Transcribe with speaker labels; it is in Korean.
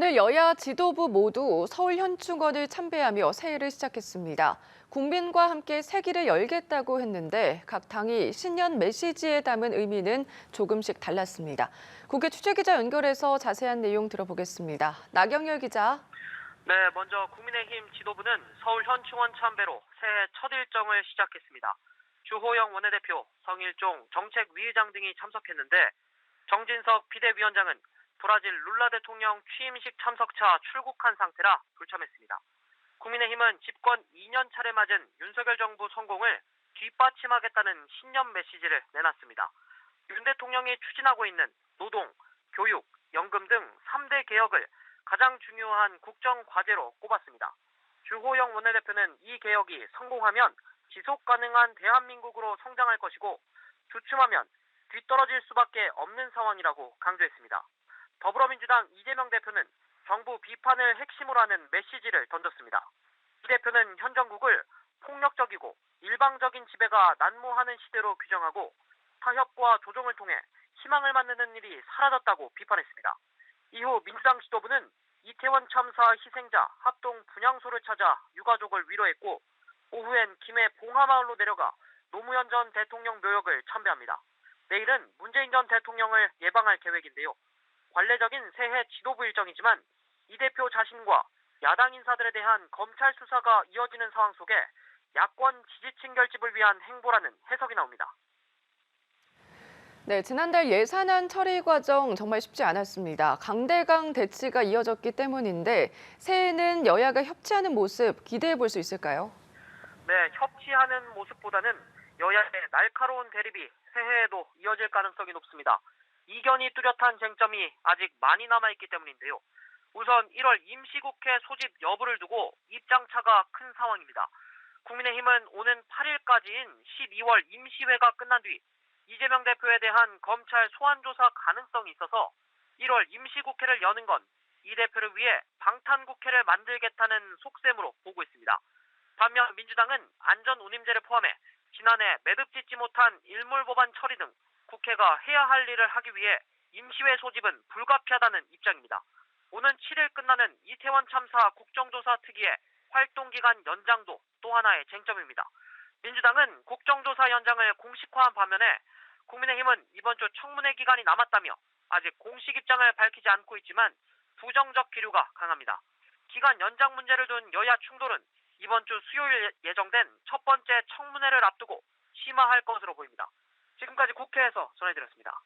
Speaker 1: 오늘 여야 지도부 모두 서울 현충원을 참배하며 새해를 시작했습니다. 국민과 함께 새길을 열겠다고 했는데 각 당이 신년 메시지에 담은 의미는 조금씩 달랐습니다. 국회 취재기자 연결해서 자세한 내용 들어보겠습니다. 나경열 기자.
Speaker 2: 네, 먼저 국민의힘 지도부는 서울 현충원 참배로 새해 첫 일정을 시작했습니다. 주호영 원내대표, 성일종 정책위의장 등이 참석했는데 정진석 비대위원장은 브라질 룰라 대통령 취임식 참석차 출국한 상태라 불참했습니다. 국민의힘은 집권 2년 차례 맞은 윤석열 정부 성공을 뒷받침하겠다는 신년 메시지를 내놨습니다. 윤 대통령이 추진하고 있는 노동, 교육, 연금 등 3대 개혁을 가장 중요한 국정 과제로 꼽았습니다. 주호영 원내대표는 이 개혁이 성공하면 지속 가능한 대한민국으로 성장할 것이고 주춤하면 뒤떨어질 수밖에 없는 상황이라고 강조했습니다. 더불어민주당 이재명 대표는 정부 비판을 핵심으로 하는 메시지를 던졌습니다. 이 대표는 현 정국을 폭력적이고 일방적인 지배가 난무하는 시대로 규정하고 타협과 조정을 통해 희망을 만드는 일이 사라졌다고 비판했습니다. 이후 민주당 지도부는 이태원 참사 희생자 합동 분향소를 찾아 유가족을 위로했고 오후엔 김해 봉하마을로 내려가 노무현 전 대통령 묘역을 참배합니다. 내일은 문재인 전 대통령을 예방할 계획인데요. 관례적인 새해 지도부 일정이지만 이 대표 자신과 야당 인사들에 대한 검찰 수사가 이어지는 상황 속에 야권 지지층 결집을 위한 행보라는 해석이 나옵니다.
Speaker 1: 네, 지난달 예산안 처리 과정 정말 쉽지 않았습니다. 강대강 대치가 이어졌기 때문인데 새해에는 여야가 협치하는 모습 기대해 볼 수 있을까요?
Speaker 2: 네, 협치하는 모습보다는 여야의 날카로운 대립이 새해에도 이어질 가능성이 높습니다. 이견이 뚜렷한 쟁점이 아직 많이 남아있기 때문인데요. 우선 1월 임시국회 소집 여부를 두고 입장차가 큰 상황입니다. 국민의힘은 오는 8일까지인 12월 임시회가 끝난 뒤 이재명 대표에 대한 검찰 소환조사 가능성이 있어서 1월 임시국회를 여는 건 이 대표를 위해 방탄국회를 만들겠다는 속셈으로 보고 있습니다. 반면 민주당은 안전운임제를 포함해 지난해 매듭짓지 못한 일몰법안 처리 등 국회가 해야 할 일을 하기 위해 임시회 소집은 불가피하다는 입장입니다. 오는 7일 끝나는 이태원 참사 국정조사 특위의 활동기간 연장도 또 하나의 쟁점입니다. 민주당은 국정조사 연장을 공식화한 반면에 국민의힘은 이번 주 청문회 기간이 남았다며 아직 공식 입장을 밝히지 않고 있지만 부정적 기류가 강합니다. 기간 연장 문제를 둔 여야 충돌은 이번 주 수요일 예정된 첫 번째 청문회를 앞두고 심화할 것으로 보입니다. 지금까지 국회에서 전해드렸습니다.